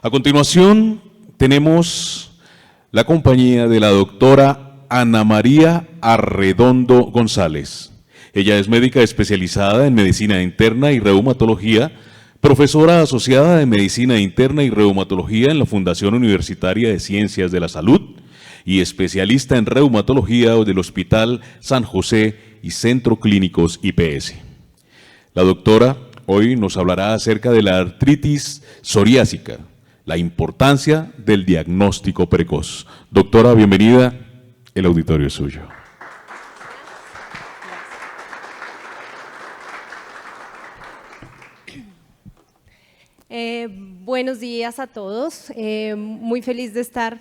A continuación, tenemos la compañía de la doctora Ana María Arredondo González. Ella es médica especializada en medicina interna y reumatología, profesora asociada de medicina interna y reumatología en la Fundación Universitaria de Ciencias de la Salud y especialista en reumatología del Hospital San José y Centro Clínicos IPS. La doctora hoy nos hablará acerca de la artritis psoriásica, la importancia del diagnóstico precoz. Doctora, bienvenida, el auditorio es suyo. Buenos días a todos, muy feliz de estar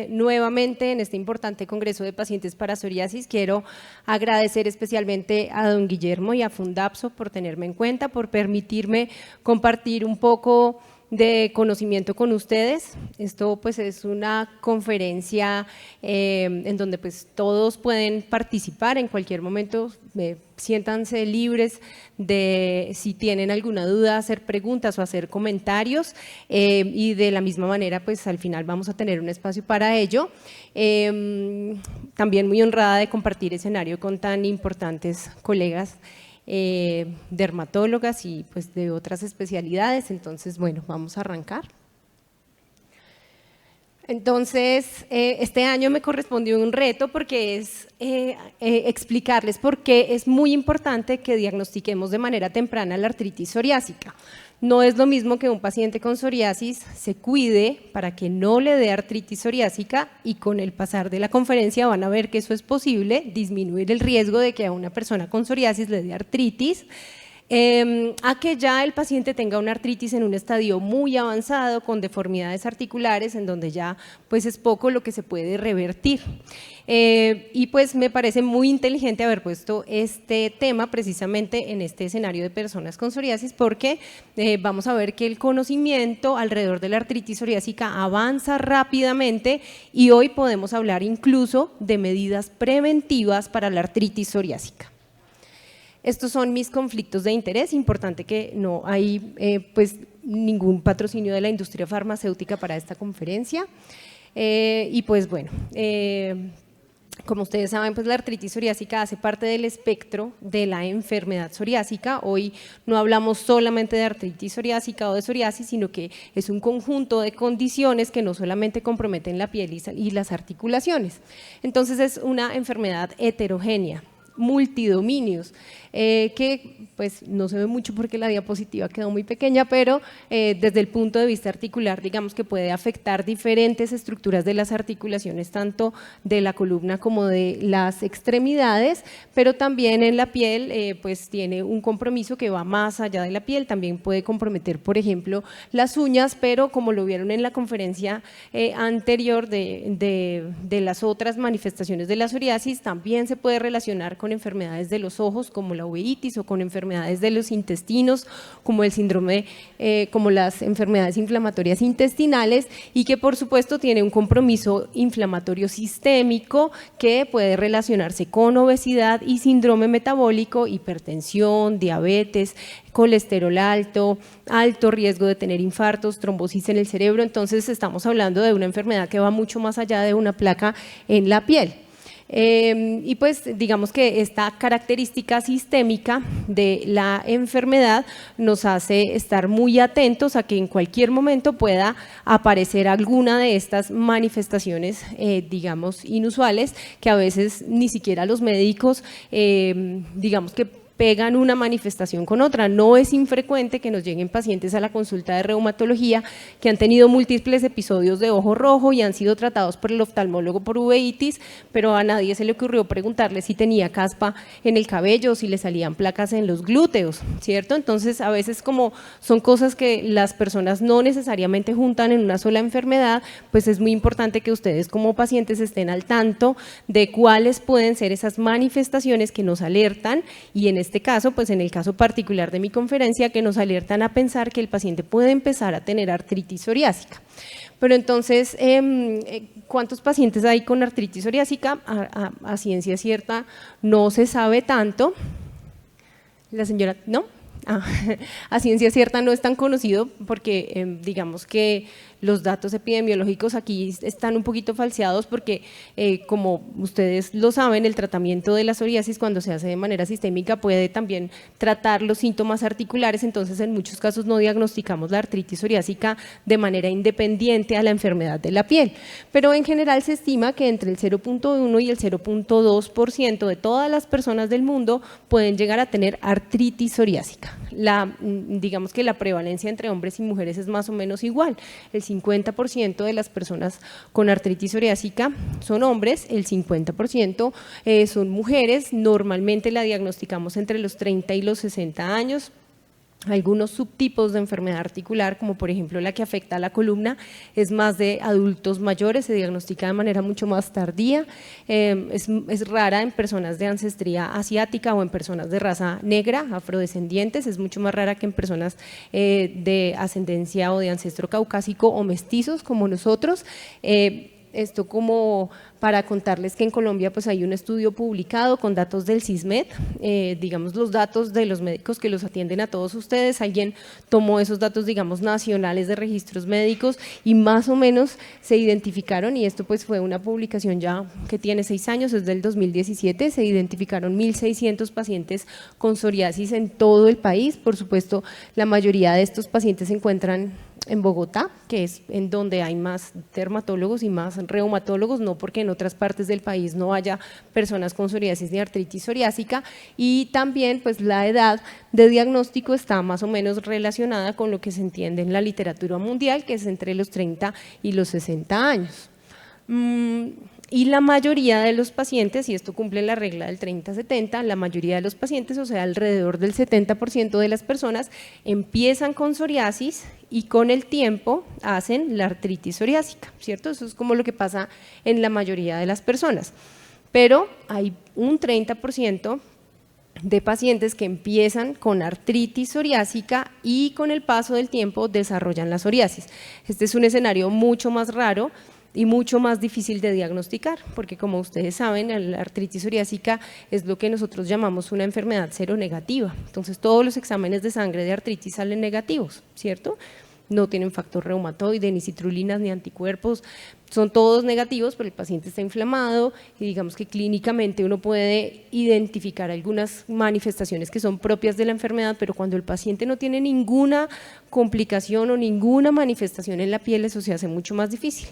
nuevamente en este importante Congreso de Pacientes para Psoriasis. Quiero agradecer especialmente a don Guillermo y a Fundapso por tenerme en cuenta, por permitirme compartir un poco de conocimiento con ustedes. Esto pues es una conferencia en donde pues todos pueden participar en cualquier momento, siéntanse libres de si tienen alguna duda hacer preguntas o hacer comentarios y de la misma manera pues al final vamos a tener un espacio para ello. También muy honrada de compartir escenario con tan importantes colegas dermatólogas y pues de otras especialidades. Entonces, bueno, vamos a arrancar. Entonces, este año me correspondió un reto porque es explicarles por qué es muy importante que diagnostiquemos de manera temprana la artritis psoriásica. No es lo mismo que un paciente con psoriasis se cuide para que no le dé artritis psoriásica y con el pasar de la conferencia van a ver que eso es posible, disminuir el riesgo de que a una persona con psoriasis le dé artritis, a que ya el paciente tenga una artritis en un estadio muy avanzado con deformidades articulares en donde ya pues es poco lo que se puede revertir. Y pues me parece muy inteligente haber puesto este tema precisamente en este escenario de personas con psoriasis porque vamos a ver que el conocimiento alrededor de la artritis psoriásica avanza rápidamente y hoy podemos hablar incluso de medidas preventivas para la artritis psoriásica. Estos son mis conflictos de interés, importante que no hay pues ningún patrocinio de la industria farmacéutica para esta conferencia y pues bueno, como ustedes saben, pues la artritis psoriásica hace parte del espectro de la enfermedad psoriásica. Hoy no hablamos solamente de artritis psoriásica o de psoriasis, sino que es un conjunto de condiciones que no solamente comprometen la piel y las articulaciones. Entonces es una enfermedad heterogénea, multidominios, que pues no se ve mucho porque la diapositiva quedó muy pequeña, pero desde el punto de vista articular digamos que puede afectar diferentes estructuras de las articulaciones, tanto de la columna como de las extremidades, pero también en la piel pues tiene un compromiso que va más allá de la piel, también puede comprometer por ejemplo las uñas, pero como lo vieron en la conferencia anterior de las otras manifestaciones de la psoriasis, también se puede relacionar con enfermedades de los ojos como la uveitis o con enfermedades de los intestinos como el síndrome, como las enfermedades inflamatorias intestinales y que por supuesto tiene un compromiso inflamatorio sistémico que puede relacionarse con obesidad y síndrome metabólico, hipertensión, diabetes, colesterol alto, alto riesgo de tener infartos, trombosis en el cerebro. Entonces estamos hablando de una enfermedad que va mucho más allá de una placa en la piel. Y pues digamos que esta característica sistémica de la enfermedad nos hace estar muy atentos a que en cualquier momento pueda aparecer alguna de estas manifestaciones digamos inusuales que a veces ni siquiera los médicos digamos que pegan una manifestación con otra. No es infrecuente que nos lleguen pacientes a la consulta de reumatología que han tenido múltiples episodios de ojo rojo y han sido tratados por el oftalmólogo por uveitis, pero a nadie se le ocurrió preguntarle si tenía caspa en el cabello o si le salían placas en los glúteos, ¿cierto? Entonces a veces como son cosas que las personas no necesariamente juntan en una sola enfermedad, pues es muy importante que ustedes como pacientes estén al tanto de cuáles pueden ser esas manifestaciones que nos alertan y en este caso, pues en el caso particular de mi conferencia, que nos alertan a pensar que el paciente puede empezar a tener artritis psoriásica. Pero entonces, ¿cuántos pacientes hay con artritis psoriásica? A ciencia cierta no se sabe tanto. La señora, ¿no? a ciencia cierta no es tan conocido porque digamos que los datos epidemiológicos aquí están un poquito falseados porque como ustedes lo saben, el tratamiento de la psoriasis cuando se hace de manera sistémica puede también tratar los síntomas articulares, entonces en muchos casos no diagnosticamos la artritis psoriásica de manera independiente a la enfermedad de la piel, pero en general se estima que entre el 0.1 y el 0.2% de todas las personas del mundo pueden llegar a tener artritis psoriásica. Digamos que la prevalencia entre hombres y mujeres es más o menos igual, el 50% de las personas con artritis psoriásica son hombres, el 50% son mujeres, normalmente la diagnosticamos entre los 30 y los 60 años. Algunos subtipos de enfermedad articular, como por ejemplo la que afecta a la columna, es más de adultos mayores, se diagnostica de manera mucho más tardía, es rara en personas de ancestría asiática o en personas de raza negra, afrodescendientes, es mucho más rara que en personas de ascendencia o de ancestro caucásico o mestizos como nosotros. Esto como para contarles que en Colombia pues hay un estudio publicado con datos del CISMED, digamos los datos de los médicos que los atienden a todos ustedes, alguien tomó esos datos digamos nacionales de registros médicos y más o menos se identificaron, y esto pues fue una publicación ya que tiene 6 años, es del 2017, se identificaron 1.600 pacientes con psoriasis en todo el país, por supuesto la mayoría de estos pacientes se encuentran en Bogotá, que es en donde hay más dermatólogos y más reumatólogos, no porque en otras partes del país no haya personas con psoriasis ni artritis psoriásica, y también pues la edad de diagnóstico está más o menos relacionada con lo que se entiende en la literatura mundial, que es entre los 30 y los 60 años. Y la mayoría de los pacientes, y esto cumple la regla del 30-70, la mayoría de los pacientes, o sea, alrededor del 70% de las personas, empiezan con psoriasis y con el tiempo hacen la artritis psoriásica, ¿cierto? Eso es como lo que pasa en la mayoría de las personas. Pero hay un 30% de pacientes que empiezan con artritis psoriásica y con el paso del tiempo desarrollan la psoriasis. Este es un escenario mucho más raro y mucho más difícil de diagnosticar, porque como ustedes saben, la artritis psoriásica es lo que nosotros llamamos una enfermedad seronegativa. Entonces todos los exámenes de sangre de artritis salen negativos, ¿cierto? No tienen factor reumatoide, ni citrulinas, ni anticuerpos, son todos negativos, pero el paciente está inflamado y digamos que clínicamente uno puede identificar algunas manifestaciones que son propias de la enfermedad, pero cuando el paciente no tiene ninguna complicación o ninguna manifestación en la piel, eso se hace mucho más difícil.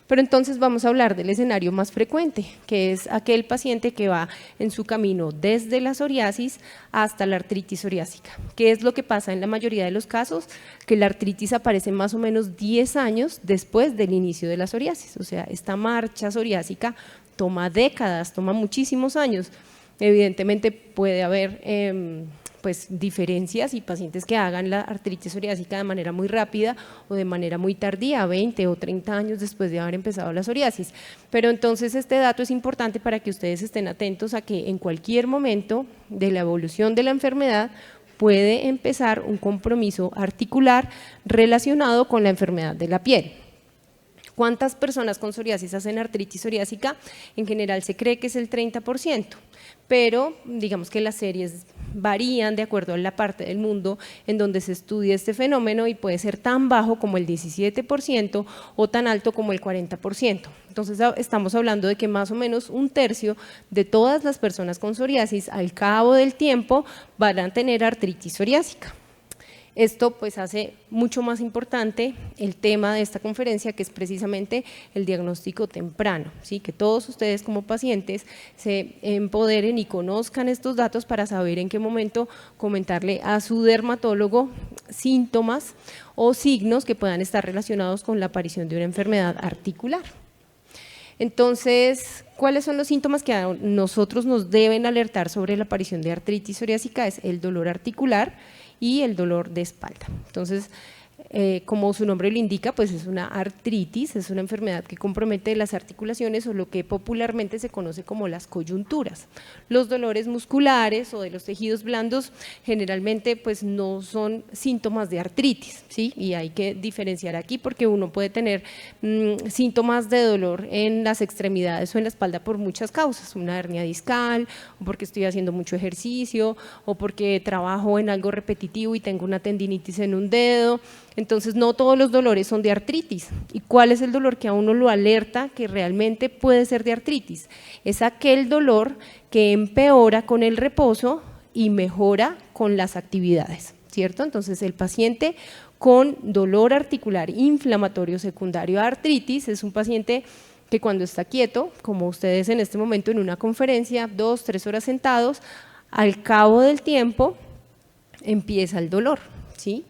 Pero entonces vamos a hablar del escenario más frecuente, que es aquel paciente que va en su camino desde la psoriasis hasta la artritis psoriásica. ¿Qué es lo que pasa en la mayoría de los casos? Que la artritis aparece más o menos 10 años después del inicio de la psoriasis, o sea, esta marcha psoriásica toma décadas, toma muchísimos años. Evidentemente puede haber pues diferencias y pacientes que hagan la artritis psoriásica de manera muy rápida o de manera muy tardía, 20 o 30 años después de haber empezado la psoriasis. Pero entonces este dato es importante para que ustedes estén atentos a que en cualquier momento de la evolución de la enfermedad puede empezar un compromiso articular relacionado con la enfermedad de la piel. ¿Cuántas personas con psoriasis hacen artritis psoriásica? En general se cree que es el 30%, pero digamos que las series varían de acuerdo a la parte del mundo en donde se estudia este fenómeno y puede ser tan bajo como el 17% o tan alto como el 40%. Entonces estamos hablando de que más o menos un tercio de todas las personas con psoriasis al cabo del tiempo van a tener artritis psoriásica. Esto pues hace mucho más importante el tema de esta conferencia, que es precisamente el diagnóstico temprano, ¿sí? Que todos ustedes como pacientes se empoderen y conozcan estos datos para saber en qué momento comentarle a su dermatólogo síntomas o signos que puedan estar relacionados con la aparición de una enfermedad articular. Entonces, ¿cuáles son los síntomas que a nosotros nos deben alertar sobre la aparición de artritis psoriásica? Es el dolor articular y el dolor de espalda. Entonces, como su nombre lo indica, pues es una artritis, es una enfermedad que compromete las articulaciones o lo que popularmente se conoce como las coyunturas. Los dolores musculares o de los tejidos blandos generalmente pues no son síntomas de artritis, ¿sí? Y hay que diferenciar aquí porque uno puede tener síntomas de dolor en las extremidades o en la espalda por muchas causas, una hernia discal, o porque estoy haciendo mucho ejercicio, o porque trabajo en algo repetitivo y tengo una tendinitis en un dedo. Entonces no todos los dolores son de artritis. ¿Y cuál es el dolor que a uno lo alerta que realmente puede ser de artritis? Es aquel dolor que empeora con el reposo y mejora con las actividades, ¿cierto? Entonces el paciente con dolor articular inflamatorio secundario a artritis es un paciente que cuando está quieto, como ustedes en este momento en una conferencia, 2, 3 horas sentados, al cabo del tiempo empieza el dolor, ¿sí?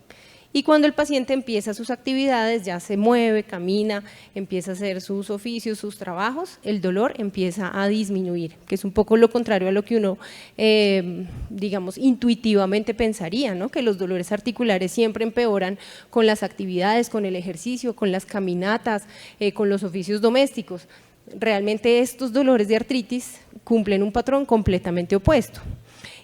Y cuando el paciente empieza sus actividades, ya se mueve, camina, empieza a hacer sus oficios, sus trabajos, el dolor empieza a disminuir, que es un poco lo contrario a lo que uno, digamos, intuitivamente pensaría, ¿no? Que los dolores articulares siempre empeoran con las actividades, con el ejercicio, con las caminatas, con los oficios domésticos. Realmente estos dolores de artritis cumplen un patrón completamente opuesto.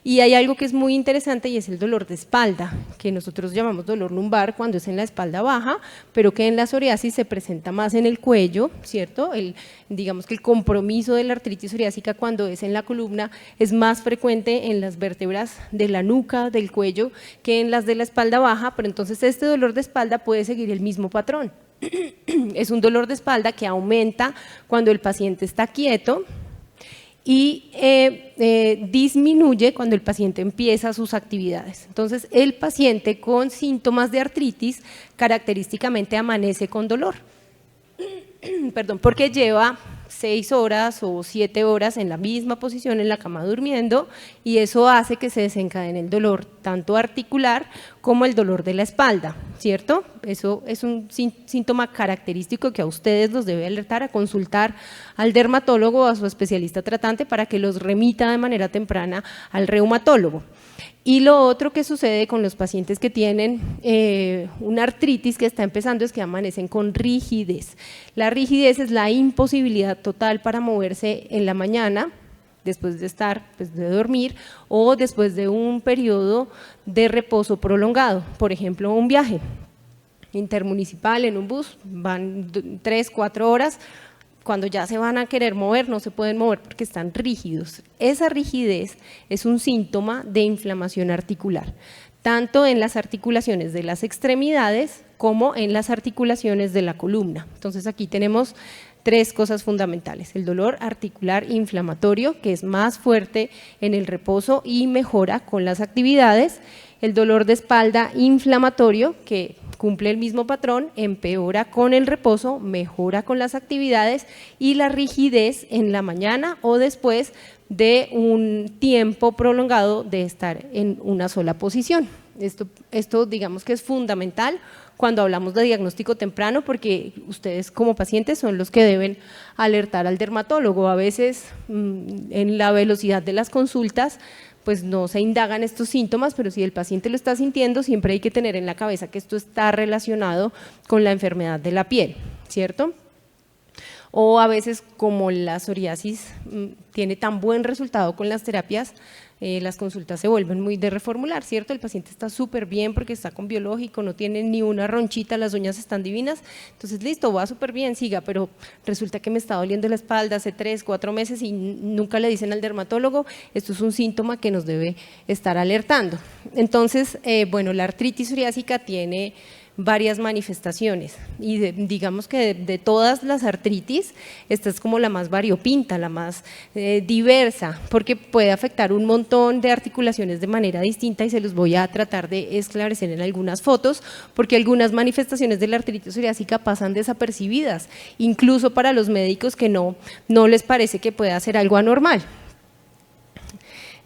Y hay algo que es muy interesante y es el dolor de espalda, que nosotros llamamos dolor lumbar cuando es en la espalda baja, pero que en la psoriasis se presenta más en el cuello, ¿cierto? Digamos que el compromiso de la artritis psoriásica cuando es en la columna es más frecuente en las vértebras de la nuca, del cuello, que en las de la espalda baja, pero entonces este dolor de espalda puede seguir el mismo patrón. Es un dolor de espalda que aumenta cuando el paciente está quieto, y disminuye cuando el paciente empieza sus actividades. Entonces, el paciente con síntomas de artritis característicamente amanece con dolor, perdón, porque lleva 6 horas o 7 horas en la misma posición en la cama durmiendo y eso hace que se desencadene el dolor tanto articular como el dolor de la espalda, ¿cierto? Eso es un síntoma característico que a ustedes los debe alertar a consultar al dermatólogo o a su especialista tratante para que los remita de manera temprana al reumatólogo. Y lo otro que sucede con los pacientes que tienen una artritis que está empezando es que amanecen con rigidez. La rigidez es la imposibilidad total para moverse en la mañana, después de estar, pues, de dormir o después de un periodo de reposo prolongado, por ejemplo, un viaje intermunicipal en un bus, van 3, 4 horas, cuando ya se van a querer mover, no se pueden mover porque están rígidos. Esa rigidez es un síntoma de inflamación articular, tanto en las articulaciones de las extremidades como en las articulaciones de la columna. Entonces aquí tenemos 3 cosas fundamentales: el dolor articular inflamatorio, que es más fuerte en el reposo y mejora con las actividades; el dolor de espalda inflamatorio, que cumple el mismo patrón, empeora con el reposo, mejora con las actividades; y la rigidez en la mañana o después de un tiempo prolongado de estar en una sola posición. Esto digamos que es fundamental cuando hablamos de diagnóstico temprano, porque ustedes como pacientes son los que deben alertar al dermatólogo. A veces en la velocidad de las consultas pues no se indagan estos síntomas, pero si el paciente lo está sintiendo, siempre hay que tener en la cabeza que esto está relacionado con la enfermedad de la piel, ¿cierto? O a veces, como la psoriasis tiene tan buen resultado con las terapias, las consultas se vuelven muy de reformular, ¿cierto? El paciente está súper bien porque está con biológico, no tiene ni una ronchita, las uñas están divinas, entonces listo, va súper bien, siga, pero resulta que me está doliendo la espalda hace 3, 4 meses y nunca le dicen al dermatólogo. Esto es un síntoma que nos debe estar alertando. Entonces, bueno, la artritis psoriásica tiene varias manifestaciones y digamos que de todas las artritis, esta es como la más variopinta, la más diversa, porque puede afectar un montón de articulaciones de manera distinta y se los voy a tratar de esclarecer en algunas fotos, porque algunas manifestaciones de la artritis psoriásica pasan desapercibidas, incluso para los médicos que no les parece que pueda ser algo anormal.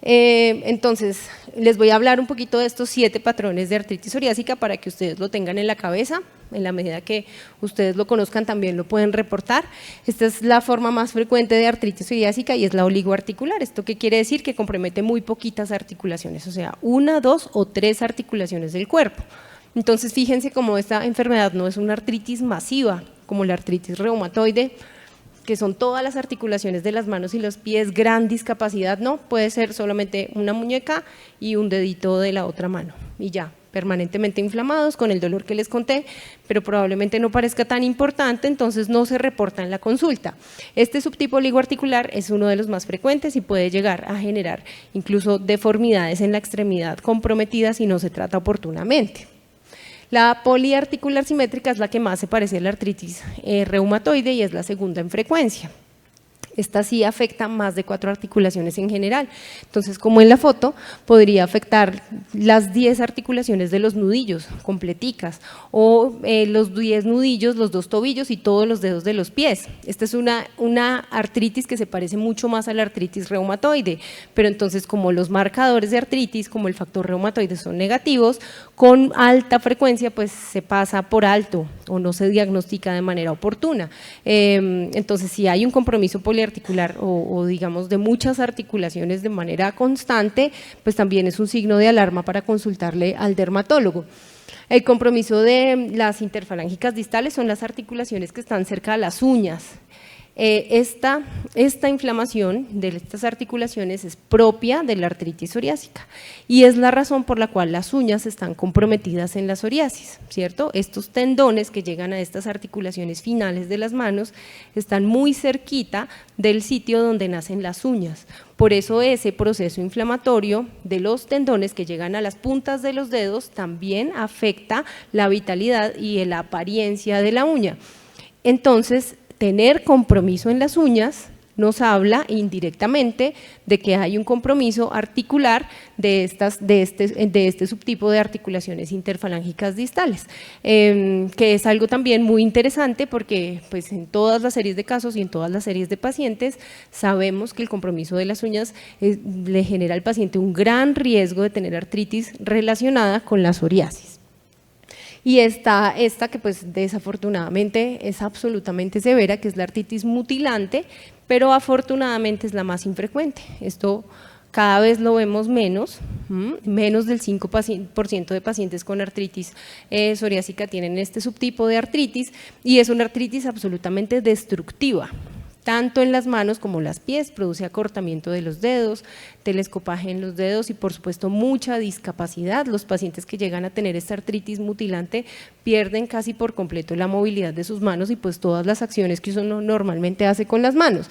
Entonces, les voy a hablar un poquito de estos 7 patrones de artritis psoriásica para que ustedes lo tengan en la cabeza. En la medida que ustedes lo conozcan, también lo pueden reportar. Esta es la forma más frecuente de artritis psoriásica y es la oligoarticular. ¿Esto qué quiere decir? Que compromete muy poquitas articulaciones, o sea, 1, 2 o 3 articulaciones del cuerpo. Entonces, fíjense cómo esta enfermedad no es una artritis masiva, como la artritis reumatoide, que son todas las articulaciones de las manos y los pies, gran discapacidad, no, puede ser solamente una muñeca y un dedito de la otra mano, y ya, permanentemente inflamados con el dolor que les conté, pero probablemente no parezca tan importante, entonces no se reporta en la consulta. Este subtipo oligoarticular es uno de los más frecuentes y puede llegar a generar incluso deformidades en la extremidad comprometida si no se trata oportunamente. La poliarticular simétrica es la que más se parece a la artritis reumatoide y es la segunda en frecuencia. Esta sí afecta más de 4 articulaciones en general. Entonces, como en la foto, podría afectar las 10 articulaciones de los nudillos completicas o los 10 nudillos, los 2 tobillos y todos los dedos de los pies. Esta es una artritis que se parece mucho más a la artritis reumatoide, pero entonces como los marcadores de artritis, como el factor reumatoide son negativos, con alta frecuencia pues se pasa por alto o no se diagnostica de manera oportuna. Entonces, si hay un compromiso poliarticular o digamos de muchas articulaciones de manera constante, pues también es un signo de alarma para consultarle al dermatólogo. El compromiso de las interfalángicas distales son las articulaciones que están cerca de las uñas. Esta inflamación de estas articulaciones es propia de la artritis psoriásica y es la razón por la cual las uñas están comprometidas en la psoriasis, ¿cierto? Estos tendones que llegan a estas articulaciones finales de las manos están muy cerquita del sitio donde nacen las uñas. Por eso ese proceso inflamatorio de los tendones que llegan a las puntas de los dedos también afecta la vitalidad y la apariencia de la uña. Entonces, tener compromiso en las uñas nos habla indirectamente de que hay un compromiso articular de este subtipo de articulaciones interfalángicas distales, que es algo también muy interesante porque pues, en todas las series de casos y en todas las series de pacientes sabemos que el compromiso de las uñas le genera al paciente un gran riesgo de tener artritis relacionada con la psoriasis. Y esta que pues desafortunadamente es absolutamente severa, que es la artritis mutilante, pero afortunadamente es la más infrecuente. Esto cada vez lo vemos menos, menos del 5% de pacientes con artritis psoriásica tienen este subtipo de artritis y es una artritis absolutamente destructiva. Tanto en las manos como en los pies, produce acortamiento de los dedos, telescopaje en los dedos y por supuesto mucha discapacidad. Los pacientes que llegan a tener esta artritis mutilante pierden casi por completo la movilidad de sus manos y pues todas las acciones que uno normalmente hace con las manos.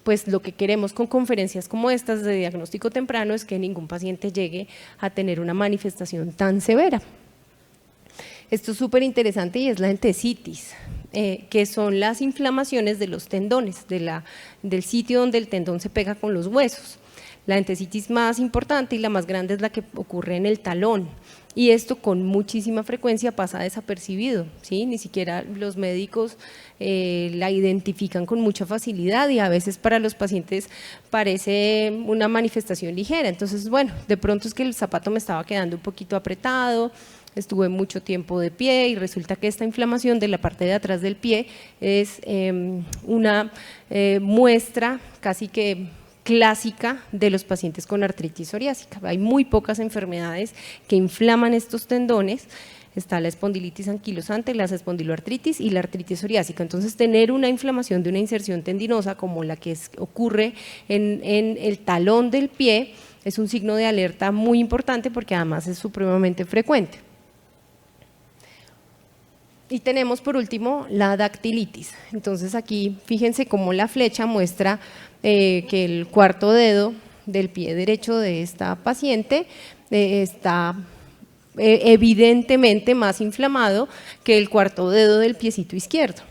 Pues lo que queremos con conferencias como estas de diagnóstico temprano es que ningún paciente llegue a tener una manifestación tan severa. Esto es súper interesante y es la entesitis, que son las inflamaciones de los tendones, del sitio donde el tendón se pega con los huesos. La entesitis más importante y la más grande es la que ocurre en el talón y esto con muchísima frecuencia pasa desapercibido, ¿sí? Ni siquiera los médicos la identifican con mucha facilidad y a veces para los pacientes parece una manifestación ligera. Entonces, bueno, de pronto es que el zapato me estaba quedando un poquito apretado, estuve mucho tiempo de pie y resulta que esta inflamación de la parte de atrás del pie es una muestra casi que clásica de los pacientes con artritis psoriásica. Hay muy pocas enfermedades que inflaman estos tendones. Está la espondilitis anquilosante, la espondiloartritis y la artritis psoriásica. Entonces, tener una inflamación de una inserción tendinosa como la que ocurre en el talón del pie es un signo de alerta muy importante porque además es supremamente frecuente. Y tenemos por último la dactilitis. Entonces aquí fíjense cómo la flecha muestra que el cuarto dedo del pie derecho de esta paciente está evidentemente más inflamado que el cuarto dedo del piecito izquierdo.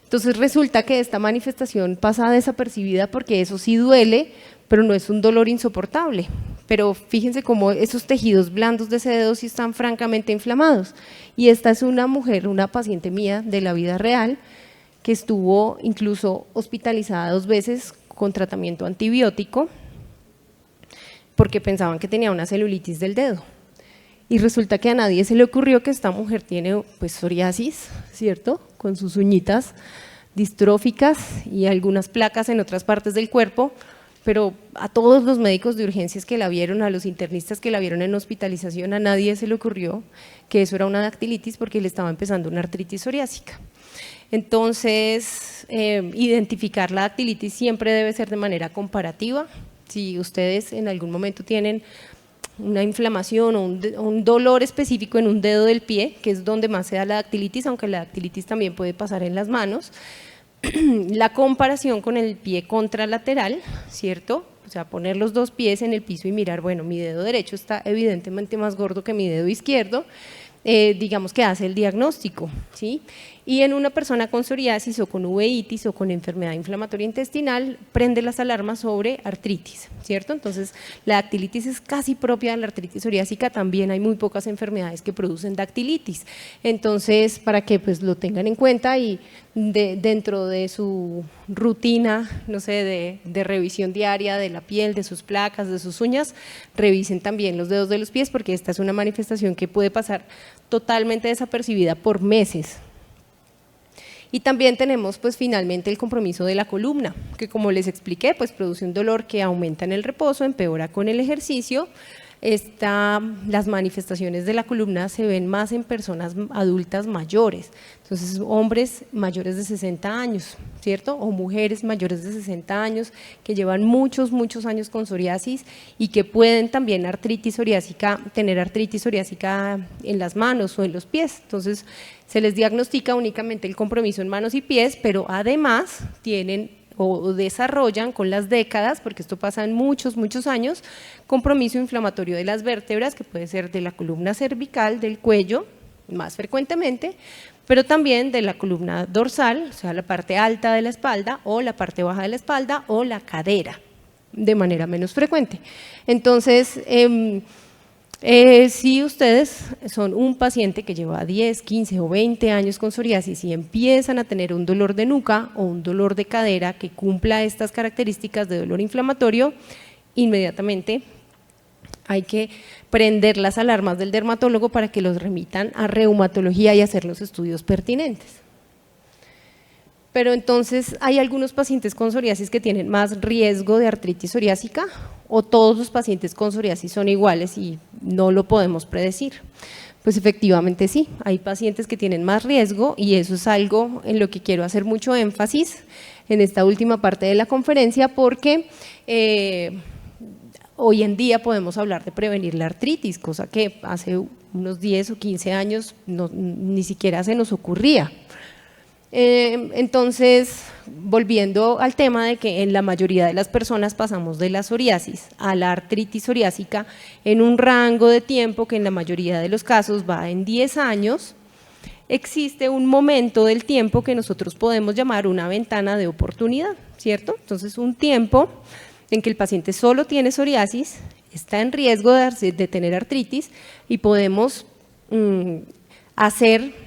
Entonces resulta que esta manifestación pasa desapercibida porque eso sí duele, pero no es un dolor insoportable. Pero fíjense cómo esos tejidos blandos de ese dedo sí están francamente inflamados. Y esta es una mujer, una paciente mía de la vida real, que estuvo incluso hospitalizada 2 veces con tratamiento antibiótico porque pensaban que tenía una celulitis del dedo. Y resulta que a nadie se le ocurrió que esta mujer tiene pues psoriasis, ¿cierto? Con sus uñitas distróficas y algunas placas en otras partes del cuerpo, pero a todos los médicos de urgencias que la vieron, a los internistas que la vieron en hospitalización, a nadie se le ocurrió que eso era una dactilitis porque le estaba empezando una artritis psoriásica. Entonces, identificar la dactilitis siempre debe ser de manera comparativa. Si ustedes en algún momento tienen una inflamación o un dolor específico en un dedo del pie, que es donde más se da la dactilitis, aunque la dactilitis también puede pasar en las manos, la comparación con el pie contralateral, ¿cierto? O sea, poner los dos pies en el piso y mirar, bueno, mi dedo derecho está evidentemente más gordo que mi dedo izquierdo, digamos que hace el diagnóstico, ¿sí? Y en una persona con psoriasis o con uveitis o con enfermedad inflamatoria intestinal, prende las alarmas sobre artritis, ¿cierto? Entonces, la dactilitis es casi propia de la artritis psoriásica, también hay muy pocas enfermedades que producen dactilitis. Entonces, para que pues lo tengan en cuenta y dentro de su rutina, no sé, de revisión diaria de la piel, de sus placas, de sus uñas, revisen también los dedos de los pies porque esta es una manifestación que puede pasar totalmente desapercibida por meses. Y también tenemos pues finalmente el compromiso de la columna, que como les expliqué, pues produce un dolor que aumenta en el reposo, empeora con el ejercicio. Las manifestaciones de la columna se ven más en personas adultas mayores, entonces hombres mayores de 60 años, ¿cierto? O mujeres mayores de 60 años que llevan muchos años con psoriasis y que pueden también tener artritis psoriásica en las manos o en los pies. Entonces se les diagnostica únicamente el compromiso en manos y pies, pero además tienen o desarrollan con las décadas, porque esto pasa en muchos años, compromiso inflamatorio de las vértebras, que puede ser de la columna cervical, del cuello, más frecuentemente, pero también de la columna dorsal, o sea, la parte alta de la espalda, o la parte baja de la espalda, o la cadera, de manera menos frecuente. Entonces, si ustedes son un paciente que lleva 10, 15 o 20 años con psoriasis y empiezan a tener un dolor de nuca o un dolor de cadera que cumpla estas características de dolor inflamatorio, inmediatamente hay que prender las alarmas del dermatólogo para que los remitan a reumatología y hacer los estudios pertinentes. Pero entonces, ¿hay algunos pacientes con psoriasis que tienen más riesgo de artritis psoriásica o todos los pacientes con psoriasis son iguales y no lo podemos predecir? Pues efectivamente sí, hay pacientes que tienen más riesgo y eso es algo en lo que quiero hacer mucho énfasis en esta última parte de la conferencia porque hoy en día podemos hablar de prevenir la artritis, cosa que hace unos 10 o 15 años ni siquiera se nos ocurría. Entonces, volviendo al tema de que en la mayoría de las personas pasamos de la psoriasis a la artritis psoriásica en un rango de tiempo que en la mayoría de los casos va en 10 años, existe un momento del tiempo que nosotros podemos llamar una ventana de oportunidad, ¿cierto? Entonces, un tiempo en que el paciente solo tiene psoriasis, está en riesgo de tener artritis y podemos hacer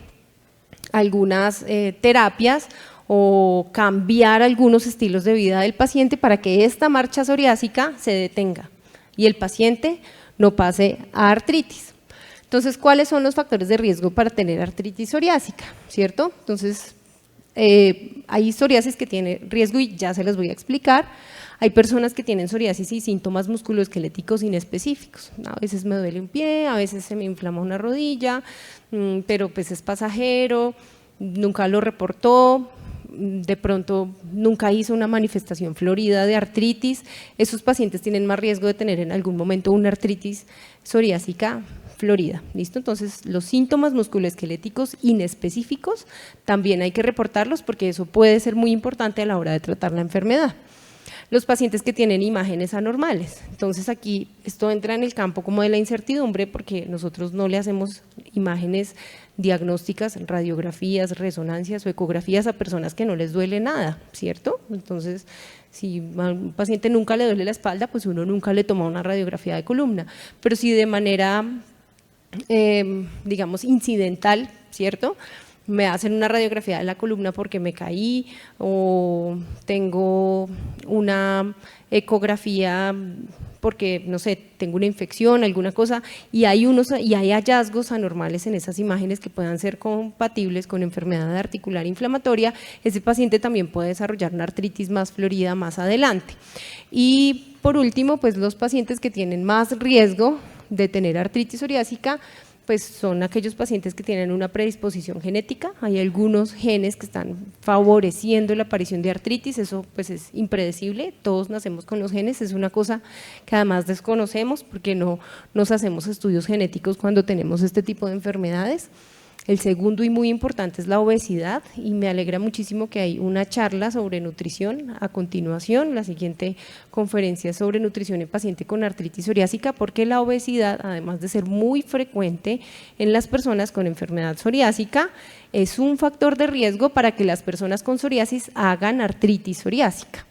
algunas terapias o cambiar algunos estilos de vida del paciente para que esta marcha psoriásica se detenga y el paciente no pase a artritis. Entonces, ¿cuáles son los factores de riesgo para tener artritis psoriásica? ¿Cierto? Entonces, hay psoriasis que tiene riesgo y ya se los voy a explicar. Hay personas que tienen psoriasis y síntomas musculoesqueléticos inespecíficos. A veces me duele un pie, a veces se me inflama una rodilla, pero pues es pasajero, nunca lo reportó, de pronto nunca hizo una manifestación florida de artritis. Esos pacientes tienen más riesgo de tener en algún momento una artritis psoriásica florida. ¿Listo? Entonces, los síntomas musculoesqueléticos inespecíficos también hay que reportarlos porque eso puede ser muy importante a la hora de tratar la enfermedad. Los pacientes que tienen imágenes anormales. Entonces aquí esto entra en el campo como de la incertidumbre porque nosotros no le hacemos imágenes diagnósticas, radiografías, resonancias o ecografías a personas que no les duele nada, ¿cierto? Entonces, si a un paciente nunca le duele la espalda, pues uno nunca le toma una radiografía de columna, pero si de manera, digamos, incidental, ¿cierto?, me hacen una radiografía de la columna porque me caí, o tengo una ecografía porque, no sé, tengo una infección, alguna cosa, y hay hallazgos anormales en esas imágenes que puedan ser compatibles con enfermedad articular inflamatoria, ese paciente también puede desarrollar una artritis más florida más adelante. Y por último, pues los pacientes que tienen más riesgo de tener artritis psoriásica, pues son aquellos pacientes que tienen una predisposición genética, hay algunos genes que están favoreciendo la aparición de artritis, eso pues es impredecible, todos nacemos con los genes, es una cosa que además desconocemos porque no nos hacemos estudios genéticos cuando tenemos este tipo de enfermedades. El segundo y muy importante es la obesidad y me alegra muchísimo que hay una charla sobre nutrición a continuación, la siguiente conferencia es sobre nutrición en paciente con artritis psoriásica porque la obesidad, además de ser muy frecuente en las personas con enfermedad psoriásica, es un factor de riesgo para que las personas con psoriasis hagan artritis psoriásica.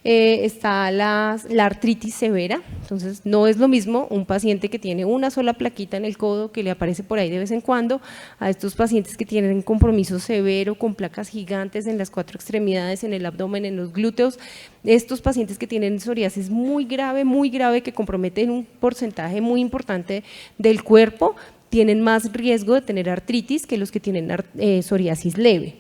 Está la artritis severa, entonces no es lo mismo un paciente que tiene una sola plaquita en el codo que le aparece por ahí de vez en cuando, a estos pacientes que tienen compromiso severo con placas gigantes en las 4 extremidades, en el abdomen, en los glúteos, estos pacientes que tienen psoriasis muy grave, que comprometen un porcentaje muy importante del cuerpo, tienen más riesgo de tener artritis que los que tienen psoriasis leve.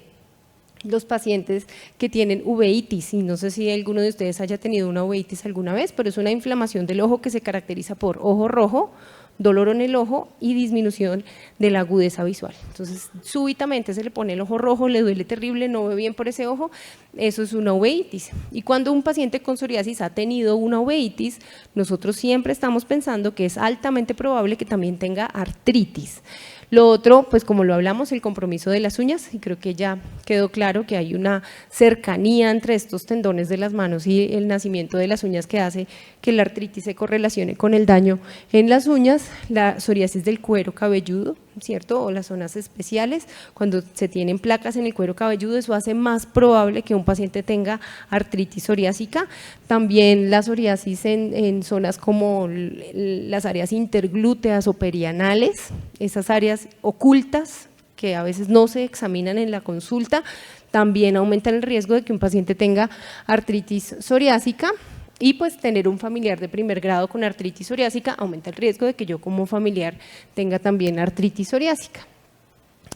Los pacientes que tienen uveitis, y no sé si alguno de ustedes haya tenido una uveitis alguna vez, pero es una inflamación del ojo que se caracteriza por ojo rojo, dolor en el ojo y disminución de la agudeza visual. Entonces, súbitamente se le pone el ojo rojo, le duele terrible, no ve bien por ese ojo, eso es una uveitis. Y cuando un paciente con psoriasis ha tenido una uveitis, nosotros siempre estamos pensando que es altamente probable que también tenga artritis. Lo otro, pues como lo hablamos, el compromiso de las uñas, y creo que ya quedó claro que hay una cercanía entre estos tendones de las manos y el nacimiento de las uñas que hace que la artritis se correlacione con el daño en las uñas, la psoriasis del cuero cabelludo, ¿cierto? O las zonas especiales, cuando se tienen placas en el cuero cabelludo, eso hace más probable que un paciente tenga artritis psoriásica. También la psoriasis en zonas como las áreas interglúteas o perianales, esas áreas ocultas que a veces no se examinan en la consulta, también aumentan el riesgo de que un paciente tenga artritis psoriásica. Y pues tener un familiar de primer grado con artritis psoriásica aumenta el riesgo de que yo como familiar tenga también artritis psoriásica.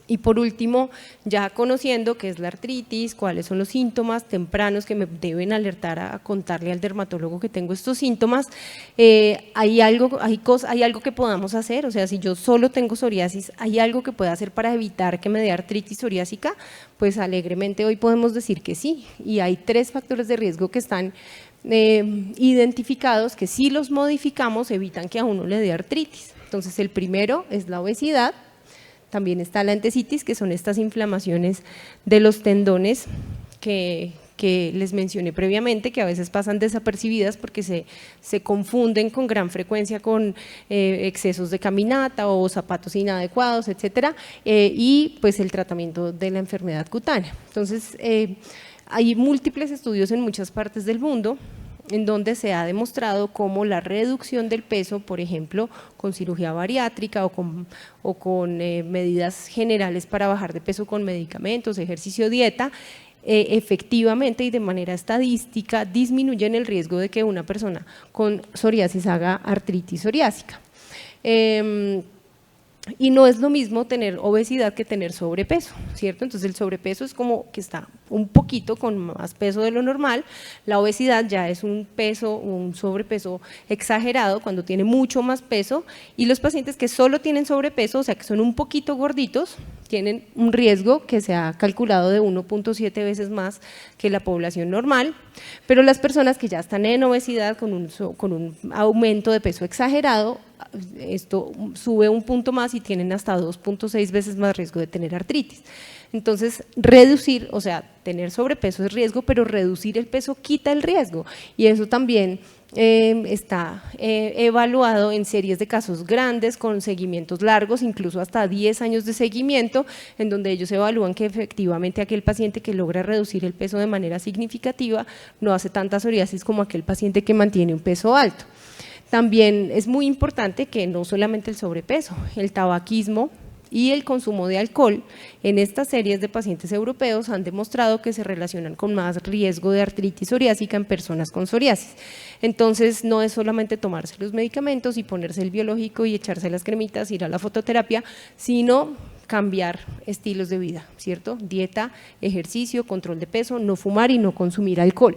Y por último, ya conociendo qué es la artritis, cuáles son los síntomas tempranos que me deben alertar a contarle al dermatólogo que tengo estos síntomas, hay algo que podamos hacer, o sea, si yo solo tengo psoriasis, ¿hay algo que pueda hacer para evitar que me dé artritis psoriásica? Pues alegremente hoy podemos decir que sí, y hay 3 factores de riesgo que están identificados que si los modificamos evitan que a uno le dé artritis. Entonces el primero es la obesidad, también está la entesitis, que son estas inflamaciones de los tendones que les mencioné previamente, que a veces pasan desapercibidas porque se confunden con gran frecuencia con excesos de caminata o zapatos inadecuados, etcétera, y pues el tratamiento de la enfermedad cutánea. Entonces hay múltiples estudios en muchas partes del mundo en donde se ha demostrado cómo la reducción del peso, por ejemplo, con cirugía bariátrica o con medidas generales para bajar de peso con medicamentos, ejercicio, dieta, efectivamente y de manera estadística disminuyen el riesgo de que una persona con psoriasis haga artritis psoriásica. Y no es lo mismo tener obesidad que tener sobrepeso, ¿cierto? Entonces el sobrepeso es como que está un poquito con más peso de lo normal, la obesidad ya es un sobrepeso exagerado cuando tiene mucho más peso, y los pacientes que solo tienen sobrepeso, o sea que son un poquito gorditos, tienen un riesgo que se ha calculado de 1.7 veces más que la población normal, pero las personas que ya están en obesidad con un aumento de peso exagerado, esto sube un punto más y tienen hasta 2.6 veces más riesgo de tener artritis. Entonces, reducir, o sea, tener sobrepeso es riesgo, pero reducir el peso quita el riesgo, y eso también está evaluado en series de casos grandes con seguimientos largos, incluso hasta 10 años de seguimiento, en donde ellos evalúan que efectivamente aquel paciente que logra reducir el peso de manera significativa no hace tanta psoriasis como aquel paciente que mantiene un peso alto. También es muy importante que no solamente el sobrepeso, el tabaquismo, y el consumo de alcohol en estas series de pacientes europeos han demostrado que se relacionan con más riesgo de artritis psoriásica en personas con psoriasis. Entonces no es solamente tomarse los medicamentos y ponerse el biológico y echarse las cremitas, ir a la fototerapia, sino cambiar estilos de vida, ¿cierto? Dieta, ejercicio, control de peso, no fumar y no consumir alcohol.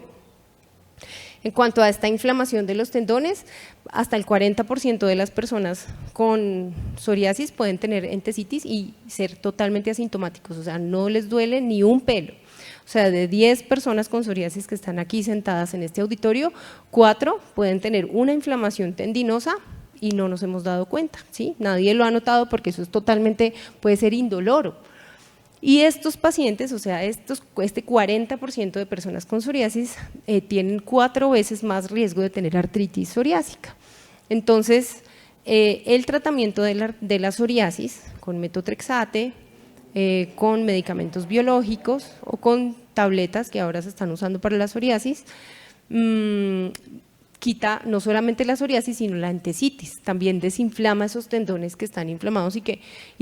En cuanto a esta inflamación de los tendones, hasta el 40% de las personas con psoriasis pueden tener entesitis y ser totalmente asintomáticos, o sea, no les duele ni un pelo. O sea, de 10 personas con psoriasis que están aquí sentadas en este auditorio, 4 pueden tener una inflamación tendinosa y no nos hemos dado cuenta, ¿sí? Nadie lo ha notado porque eso es totalmente, puede ser indoloro. Y estos pacientes, o sea, este 40% de personas con psoriasis tienen 4 veces más riesgo de tener artritis psoriásica. Entonces, el tratamiento de la psoriasis con metotrexate, con medicamentos biológicos o con tabletas que ahora se están usando para la psoriasis, quita no solamente la psoriasis, sino la entesitis, también desinflama esos tendones que están inflamados y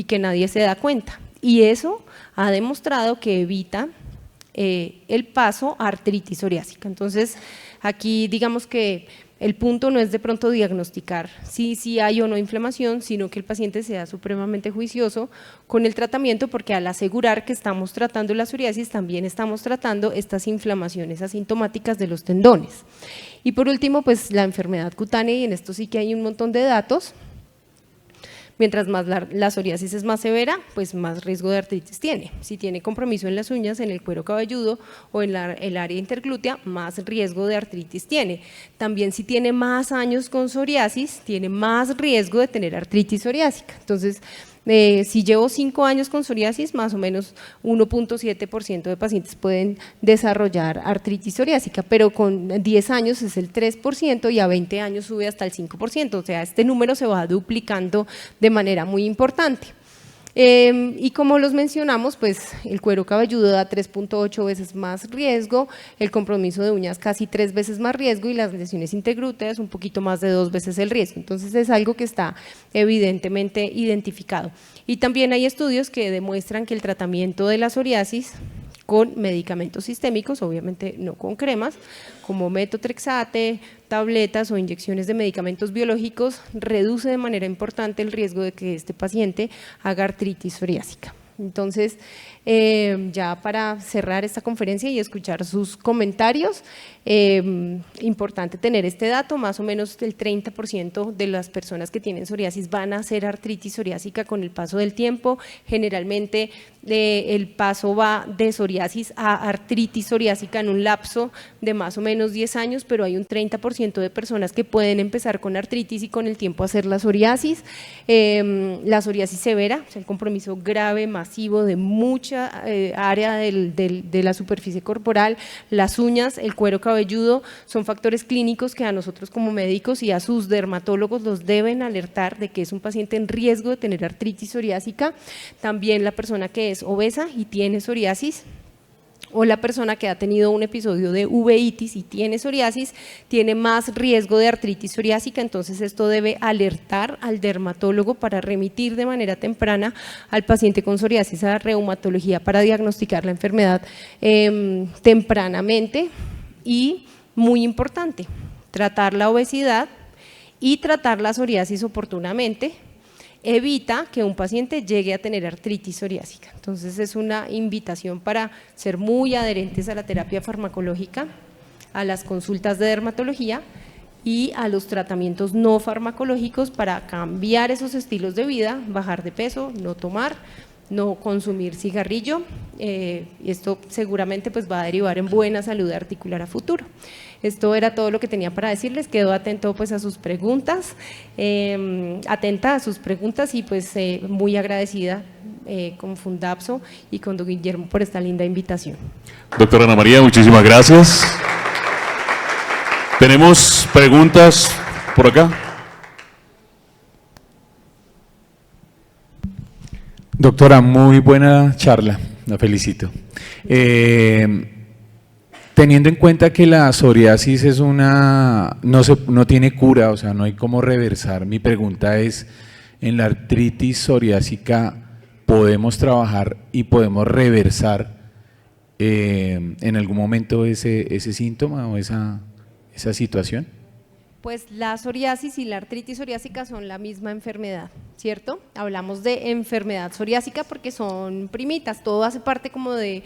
que nadie se da cuenta. Y eso ha demostrado que evita el paso a artritis psoriásica. Entonces, aquí digamos que el punto no es de pronto diagnosticar si hay o no inflamación, sino que el paciente sea supremamente juicioso con el tratamiento, porque al asegurar que estamos tratando la psoriasis, también estamos tratando estas inflamaciones asintomáticas de los tendones. Y por último, pues la enfermedad cutánea, y en esto sí que hay un montón de datos. Mientras más la psoriasis es más severa, pues más riesgo de artritis tiene. Si tiene compromiso en las uñas, en el cuero cabelludo o en el área interglútea, más riesgo de artritis tiene. También si tiene más años con psoriasis, tiene más riesgo de tener artritis psoriásica. Entonces, si llevo 5 años con psoriasis, más o menos 1.7% de pacientes pueden desarrollar artritis psoriásica, pero con 10 años es el 3% y a 20 años sube hasta el 5%, o sea, este número se va duplicando de manera muy importante. Y como los mencionamos, pues el cuero cabelludo da 3.8 veces más riesgo, el compromiso de uñas casi 3 veces más riesgo y las lesiones interglúteas un poquito más de 2 veces el riesgo. Entonces es algo que está evidentemente identificado. Y también hay estudios que demuestran que el tratamiento de la psoriasis con medicamentos sistémicos, obviamente no con cremas, como metotrexate, tabletas o inyecciones de medicamentos biológicos, reduce de manera importante el riesgo de que este paciente haga artritis psoriásica. Entonces, ya para cerrar esta conferencia y escuchar sus comentarios, importante tener este dato, más o menos el 30% de las personas que tienen psoriasis van a hacer artritis psoriásica con el paso del tiempo. Generalmente el paso va de psoriasis a artritis psoriásica en un lapso de más o menos 10 años, pero hay un 30% de personas que pueden empezar con artritis y con el tiempo hacer la psoriasis severa, o sea, el compromiso grave, masivo de mucha área de la superficie corporal, las uñas, el cuero cabelludo, son factores clínicos que a nosotros como médicos y a sus dermatólogos los deben alertar de que es un paciente en riesgo de tener artritis psoriásica. También la persona que es obesa y tiene psoriasis, o la persona que ha tenido un episodio de uveitis y tiene psoriasis, tiene más riesgo de artritis psoriásica. Entonces esto debe alertar al dermatólogo para remitir de manera temprana al paciente con psoriasis a reumatología para diagnosticar la enfermedad tempranamente. Y muy importante, tratar la obesidad y tratar la psoriasis oportunamente evita que un paciente llegue a tener artritis psoriásica. Entonces es una invitación para ser muy adherentes a la terapia farmacológica, a las consultas de dermatología y a los tratamientos no farmacológicos para cambiar esos estilos de vida, bajar de peso, no tomar, no consumir cigarrillo, y esto seguramente pues va a derivar en buena salud articular a futuro. Esto era todo lo que tenía para decirles, quedo atento pues a sus preguntas, atenta a sus preguntas y pues muy agradecida con Fundapso y con don Guillermo por esta linda invitación. Doctora Ana María, muchísimas gracias. Tenemos preguntas por acá. Doctora, muy buena charla, la felicito. Teniendo en cuenta que la psoriasis es no tiene cura, o sea, no hay cómo reversar, mi pregunta es, en la artritis psoriásica, podemos trabajar y podemos reversar en algún momento ese síntoma o esa situación? Pues la psoriasis y la artritis psoriásica son la misma enfermedad, ¿cierto? Hablamos de enfermedad psoriásica porque son primitas, todo hace parte como del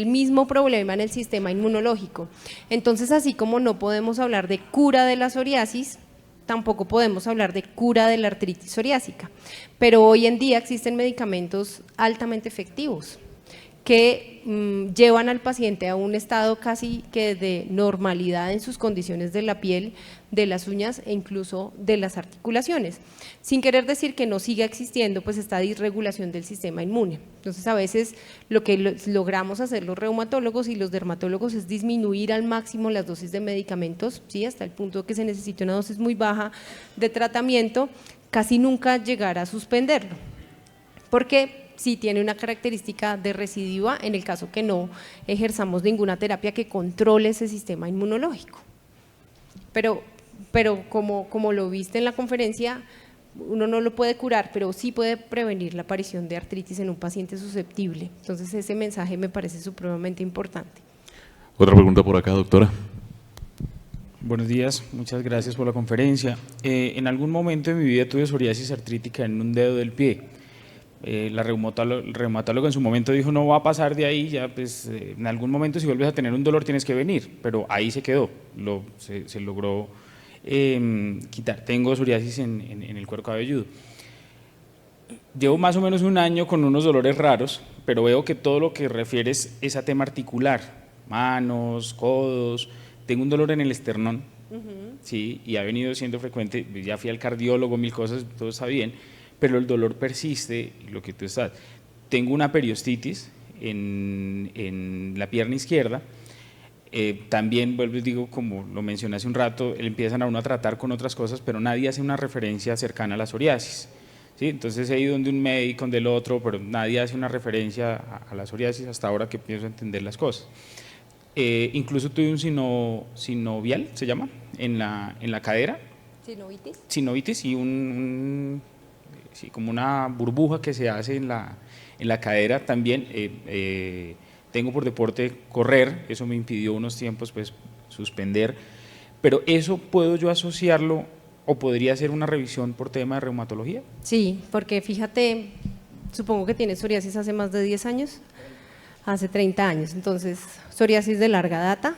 mismo problema en el sistema inmunológico. Entonces, así como no podemos hablar de cura de la psoriasis, tampoco podemos hablar de cura de la artritis psoriásica. Pero hoy en día existen medicamentos altamente efectivos que llevan al paciente a un estado casi que de normalidad en sus condiciones de la piel, de las uñas e incluso de las articulaciones, sin querer decir que no siga existiendo pues esta disregulación del sistema inmune. Entonces a veces lo que logramos hacer los reumatólogos y los dermatólogos es disminuir al máximo las dosis de medicamentos, ¿sí? Hasta el punto que se necesite una dosis muy baja de tratamiento, casi nunca llegar a suspenderlo, porque sí tiene una característica de recidiva en el caso que no ejerzamos ninguna terapia que controle ese sistema inmunológico. Pero como lo viste en la conferencia, uno no lo puede curar, pero sí puede prevenir la aparición de artritis en un paciente susceptible. Entonces ese mensaje me parece supremamente importante. Otra pregunta por acá, doctora. Buenos días, muchas gracias por la conferencia. En algún momento de mi vida tuve psoriasis artrítica en un dedo del pie. El reumatólogo en su momento dijo no va a pasar de ahí, ya pues en algún momento si vuelves a tener un dolor tienes que venir, pero ahí se quedó, se logró quitar. Tengo psoriasis en el cuero cabelludo. Llevo más o menos un año con unos dolores raros, pero veo que todo lo que refieres es a tema articular, manos, codos. Tengo un dolor en el esternón, sí, y ha venido siendo frecuente, ya fui al cardiólogo, 1000 cosas, todo está bien, pero el dolor persiste, lo que tú estás. Tengo una periostitis en la pierna izquierda, también, vuelvo y digo, como lo mencioné hace un rato, empiezan a uno a tratar con otras cosas, pero nadie hace una referencia cercana a la psoriasis, ¿sí? Entonces he ido donde un médico, donde el otro, pero nadie hace una referencia a la psoriasis hasta ahora que pienso entender las cosas. Incluso tuve un sinovial, se llama, en la cadera. ¿Sinovitis? Sinovitis y sí, como una burbuja que se hace en la cadera también. Tengo por deporte correr, eso me impidió unos tiempos pues suspender, pero eso puedo yo asociarlo o podría ser una revisión por tema de reumatología. Sí, porque fíjate, supongo que tienes psoriasis hace más de 10 años, hace 30 años, entonces psoriasis de larga data,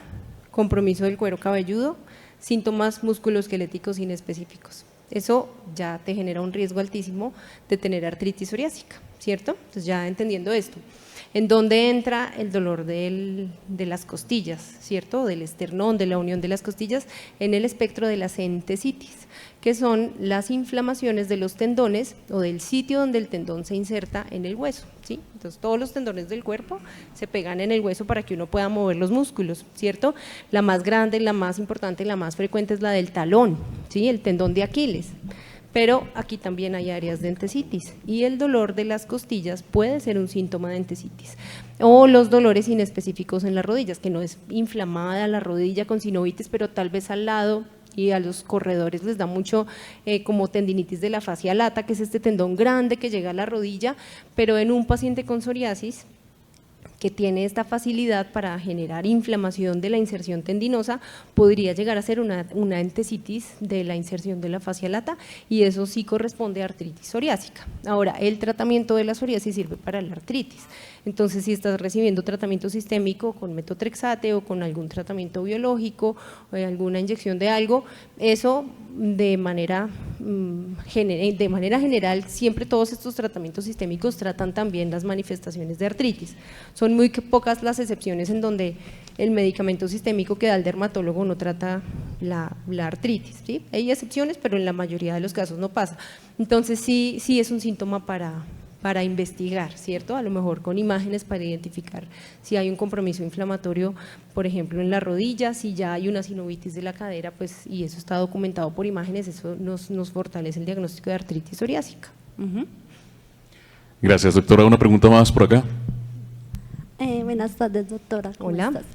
compromiso del cuero cabelludo, síntomas musculoesqueléticos inespecíficos. Eso ya te genera un riesgo altísimo de tener artritis psoriásica, ¿cierto? Entonces ya entendiendo esto, ¿en dónde entra el dolor de las costillas, ¿cierto? Del esternón, de la unión de las costillas, en el espectro de las entesitis, que son las inflamaciones de los tendones o del sitio donde el tendón se inserta en el hueso, ¿sí? Entonces todos los tendones del cuerpo se pegan en el hueso para que uno pueda mover los músculos, ¿cierto? La más grande, la más importante, la más frecuente es la del talón, ¿sí? El tendón de Aquiles. Pero aquí también hay áreas de entesitis y el dolor de las costillas puede ser un síntoma de entesitis, o los dolores inespecíficos en las rodillas, que no es inflamada la rodilla con sinovitis, pero tal vez al lado, y a los corredores les da mucho como tendinitis de la fascia lata, que es este tendón grande que llega a la rodilla, pero en un paciente con psoriasis que tiene esta facilidad para generar inflamación de la inserción tendinosa, podría llegar a ser una entesitis de la inserción de la fascia lata, y eso sí corresponde a artritis psoriásica. Ahora, el tratamiento de la psoriasis sirve para la artritis, entonces si estás recibiendo tratamiento sistémico con metotrexate o con algún tratamiento biológico o alguna inyección de algo, eso de manera general, siempre todos estos tratamientos sistémicos tratan también las manifestaciones de artritis. Son muy pocas las excepciones en donde el medicamento sistémico que da el dermatólogo no trata la artritis, ¿sí? Hay excepciones, pero en la mayoría de los casos no pasa. Entonces sí es un síntoma para investigar, ¿cierto? A lo mejor con imágenes para identificar si hay un compromiso inflamatorio, por ejemplo, en la rodilla, si ya hay una sinovitis de la cadera, pues, y eso está documentado por imágenes, eso nos fortalece el diagnóstico de artritis psoriásica. Gracias, doctora. Una pregunta más por acá. Buenas tardes, doctora. ¿Cómo Hola. estás?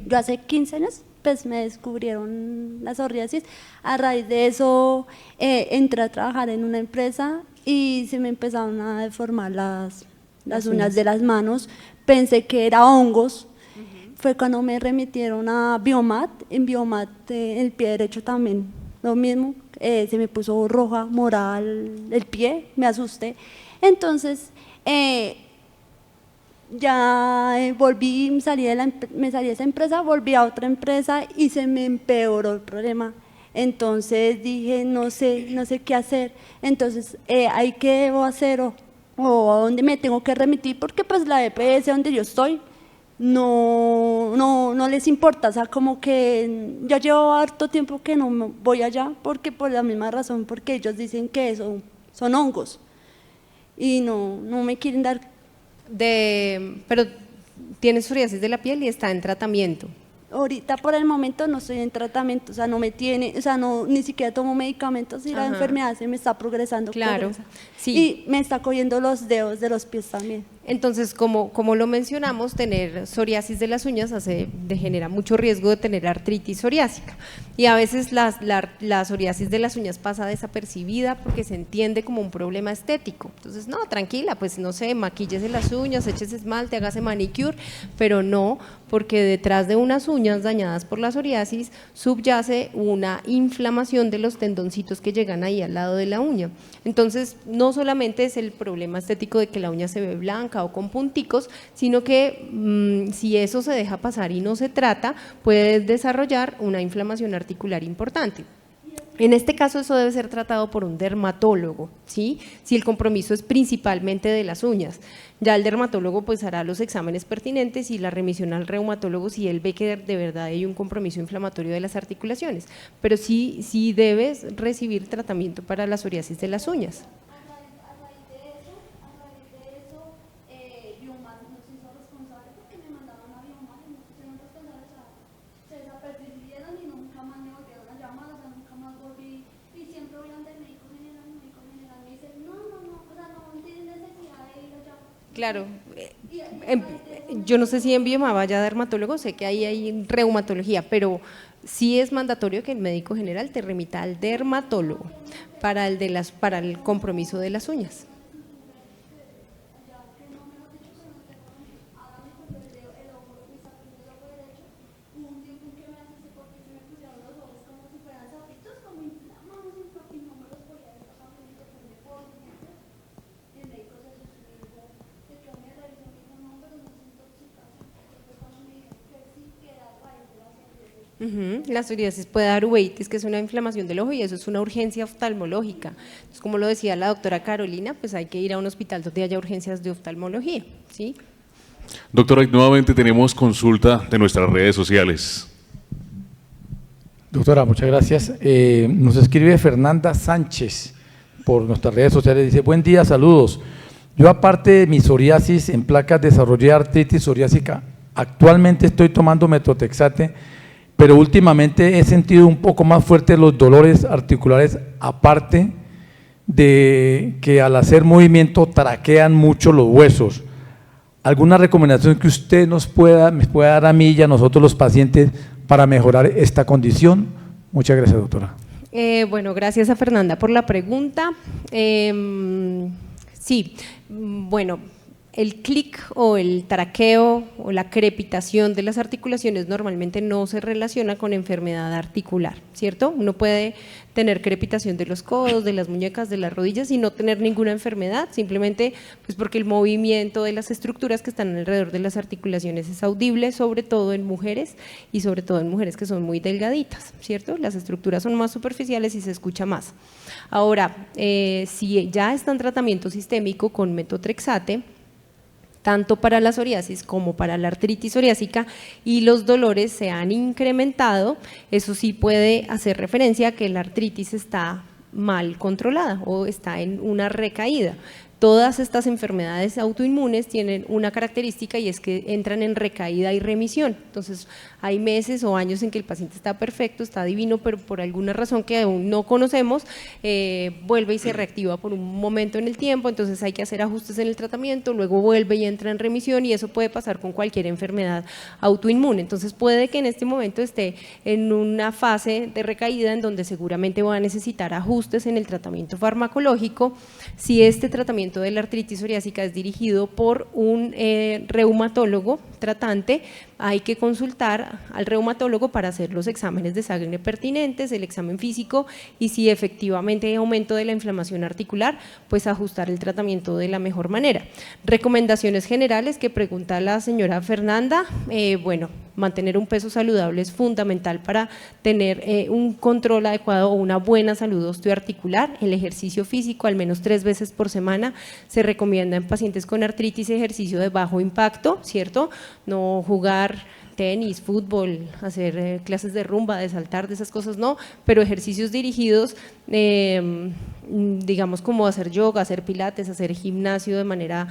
Yo hace 15 años pues me descubrieron la psoriasis. A raíz de eso entré a trabajar en una empresa y se me empezaron a deformar las uñas de las manos. Pensé que era hongos. Fue cuando me remitieron a Biomat. En Biomat, el pie derecho también, lo mismo. Se me puso roja, morada el pie, me asusté. Entonces, volví, me salí de esa empresa, volví a otra empresa y se me empeoró el problema. Entonces dije, no sé qué hacer. Entonces, ¿ahí qué debo hacer o a dónde me tengo que remitir? Porque pues la EPS donde yo estoy no les importa, o sea, como que ya llevo harto tiempo que no voy allá, porque por la misma razón, porque ellos dicen que son hongos y no me quieren dar. Pero tiene psoriasis de la piel y está en tratamiento. Ahorita por el momento no estoy en tratamiento, o sea, no me tiene, o sea, ni siquiera tomo medicamentos y la Ajá. enfermedad se me está progresando. Claro, Y sí. me está cogiendo los dedos de los pies también. Entonces, como lo mencionamos, tener psoriasis de las uñas genera mucho riesgo de tener artritis psoriásica. Y a veces la psoriasis de las uñas pasa desapercibida porque se entiende como un problema estético. Entonces, no, tranquila, pues no sé, maquíllese las uñas, échese esmalte, hágase manicure, pero no, porque detrás de unas uñas dañadas por la psoriasis subyace una inflamación de los tendoncitos que llegan ahí al lado de la uña. Entonces, no solamente es el problema estético de que la uña se ve blanca o con punticos, sino que si eso se deja pasar y no se trata, puede desarrollar una inflamación articular importante. En este caso eso debe ser tratado por un dermatólogo, ¿sí? Si el compromiso es principalmente de las uñas. Ya el dermatólogo pues hará los exámenes pertinentes y la remisión al reumatólogo si él ve que de verdad hay un compromiso inflamatorio de las articulaciones. Pero sí debes recibir tratamiento para la psoriasis de las uñas. Claro, yo no sé si en Bioma vaya dermatólogo, sé que ahí hay reumatología, pero sí es mandatorio que el médico general te remita al dermatólogo para el compromiso de las uñas. La psoriasis puede dar uveitis, que es una inflamación del ojo, y eso es una urgencia oftalmológica. Entonces, como lo decía la doctora Carolina, pues hay que ir a un hospital donde haya urgencias de oftalmología, ¿sí? Doctora, nuevamente tenemos consulta de nuestras redes sociales. Doctora, muchas gracias. Nos escribe Fernanda Sánchez por nuestras redes sociales. Dice, buen día, saludos. Yo, aparte de mi psoriasis en placas, desarrollé artritis psoriásica. Actualmente estoy tomando metotrexate, pero últimamente he sentido un poco más fuertes los dolores articulares, aparte de que al hacer movimiento traquean mucho los huesos. ¿Alguna recomendación que usted me pueda dar a mí y a nosotros los pacientes para mejorar esta condición? Muchas gracias, doctora. Bueno, gracias a Fernanda por la pregunta. Sí, bueno, el clic o el traqueo o la crepitación de las articulaciones normalmente no se relaciona con enfermedad articular, ¿cierto? Uno puede tener crepitación de los codos, de las muñecas, de las rodillas y no tener ninguna enfermedad, simplemente pues porque el movimiento de las estructuras que están alrededor de las articulaciones es audible, sobre todo en mujeres y sobre todo en mujeres que son muy delgaditas, ¿cierto? Las estructuras son más superficiales y se escucha más. Ahora, si ya está en tratamiento sistémico con metotrexate, tanto para la psoriasis como para la artritis psoriásica, y los dolores se han incrementado, eso sí puede hacer referencia a que la artritis está mal controlada o está en una recaída. Todas estas enfermedades autoinmunes tienen una característica y es que entran en recaída y remisión. Entonces, hay meses o años en que el paciente está perfecto, está divino, pero por alguna razón que aún no conocemos, vuelve y se reactiva por un momento en el tiempo, entonces hay que hacer ajustes en el tratamiento, luego vuelve y entra en remisión, y eso puede pasar con cualquier enfermedad autoinmune. Entonces, puede que en este momento esté en una fase de recaída en donde seguramente va a necesitar ajustes en el tratamiento farmacológico. Si este tratamiento de la artritis psoriásica es dirigido por un reumatólogo tratante, hay que consultar al reumatólogo para hacer los exámenes de sangre pertinentes, el examen físico, y si efectivamente hay aumento de la inflamación articular, pues ajustar el tratamiento de la mejor manera. Recomendaciones generales que pregunta la señora Fernanda, bueno, mantener un peso saludable es fundamental para tener un control adecuado o una buena salud osteoarticular. El ejercicio físico al menos 3 veces por semana se recomienda en pacientes con artritis, ejercicio de bajo impacto, ¿cierto? No jugar tenis, fútbol, hacer clases de rumba, de saltar, de esas cosas no, pero ejercicios dirigidos, digamos como hacer yoga, hacer pilates, hacer gimnasio de manera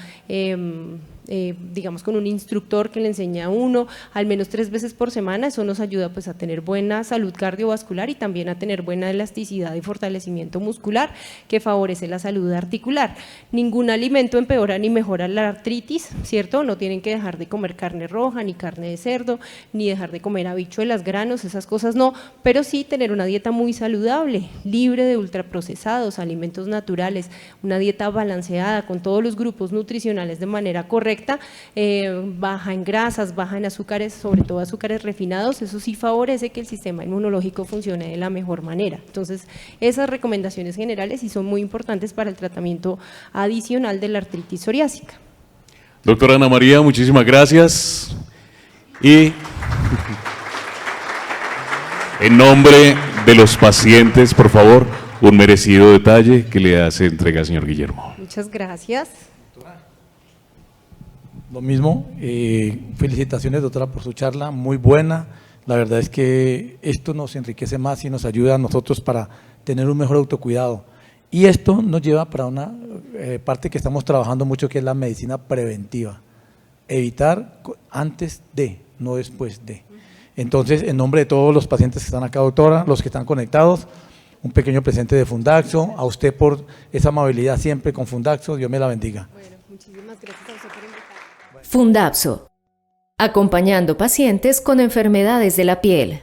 digamos con un instructor que le enseña a uno al menos 3 veces por semana. Eso nos ayuda pues a tener buena salud cardiovascular y también a tener buena elasticidad y fortalecimiento muscular, que favorece la salud articular. Ningún alimento empeora ni mejora la artritis, ¿cierto? No tienen que dejar de comer carne roja, ni carne de cerdo, ni dejar de comer habichuelas, granos, esas cosas no, pero sí tener una dieta muy saludable, libre de ultraprocesados, alimentos naturales, una dieta balanceada con todos los grupos nutricionales de manera correcta, baja en grasas, baja en azúcares, sobre todo azúcares refinados. Eso sí favorece que el sistema inmunológico funcione de la mejor manera. Entonces, esas recomendaciones generales sí son muy importantes para el tratamiento adicional de la artritis psoriásica. Doctora Ana María, muchísimas gracias. Y en nombre de los pacientes, por favor, un merecido detalle que le hace entrega al señor Guillermo. Muchas gracias. Lo mismo, felicitaciones doctora por su charla, muy buena. La verdad es que esto nos enriquece más y nos ayuda a nosotros para tener un mejor autocuidado. Y esto nos lleva para una parte que estamos trabajando mucho, que es la medicina preventiva. Evitar antes de, no después de. Entonces, en nombre de todos los pacientes que están acá, doctora, los que están conectados, un pequeño presente de Fundaxo, a usted por esa amabilidad siempre con Fundaxo, Dios me la bendiga. Bueno, muchísimas gracias a usted por invitarme. Fundapso, acompañando pacientes con enfermedades de la piel.